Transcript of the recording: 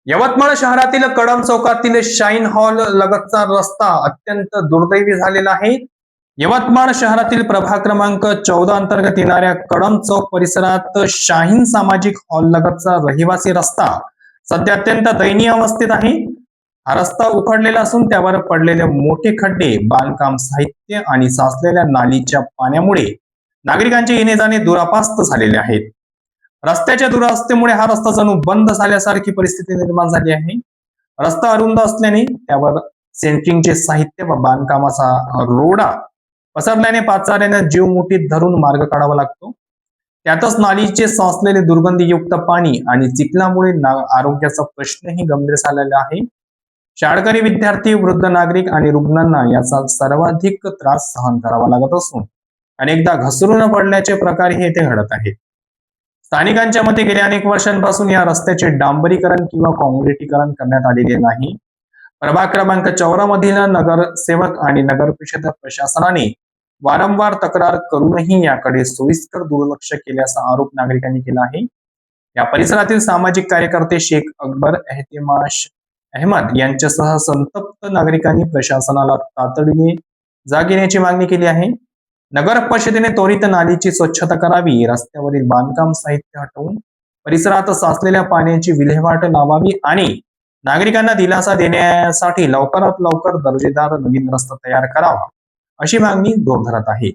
यवतमाळ शहरातील कळंब चौकातील shine hall लगतचा रस्ता अत्यंत दुर्दैवी झालेला आहे. यवतमाळ शहरातील प्रभाग क्रमांक 14 अंतर्गत येणाऱ्या कळंब चौक परिसरात शाहीन सामाजिक हॉल लगतचा रहिवासी रस्ता सध्या अत्यंत दयनीय अवस्थेत आहे. हा रस्ता उखडलेला असून त्यावर पडलेले मोठे खड्डे, बांधकाम साहित्य आणि साचलेल्या नालीच्या पाण्यामुळे नागरिकांचे येणे जाणे दुरापास्त झालेले आहेत. रस्त्याच्या दुरावस्थेमुळे हा रस्ता जणू बंद झाल्यासारखी परिस्थिती निर्माण झाली आहे. रस्ता अरुंद असल्याने त्यावर सेंट्रिंगचे साहित्य व बांधकामाचा रोडा पसरल्याने पाचाऱ्याने जीव मुठीत धरून मार्ग काढावा लागतो. त्यातच नालीचे साचलेले दुर्गंधीयुक्त पाणी आणि चिखलामुळे आरोग्याचा प्रश्नही गंभीर झालेला आहे. शाळकरी विद्यार्थी, वृद्ध नागरिक आणि रुग्णांना याचा सर्वाधिक त्रास सहन करावा लागत असून अनेकदा घसरून पडल्याचे प्रकारही येथे घडत आहेत. स्थानिकांच्या मते गेल्या अनेक वर्षांपासून या रस्त्याचे डांबरीकरण किंवा काँक्रिटीकरण करण्यात आलेले नाही. प्रभाग क्रमांक 14 मधील नगरसेवक आणि नगर परिषद प्रशासनाने वारंवार तक्रार करूनही याकडे सोयीस्कर दुर्लक्ष केल्याचा आरोप नागरिकांनी केला आहे. या परिसरातील सामाजिक कार्यकर्ते शेख अकबर एहतेमाश अहमद यांच्यासह संतप्त नागरिकांनी प्रशासनाला तातडीने जाग घेण्याची मागणी केली आहे. नगर परिषदेने त्वरित नालीची स्वच्छता करावी, रस्त्यावरील बांधकाम साहित्य हटवून परिसरात साचलेल्या पाण्याची विल्हेवाट लावावी आणि नागरिकांना दिलासा देण्यासाठी लवकरात लवकर दर्जेदार नवीन रस्ता तयार करावा, अशी मागणी जोर धरत आहे.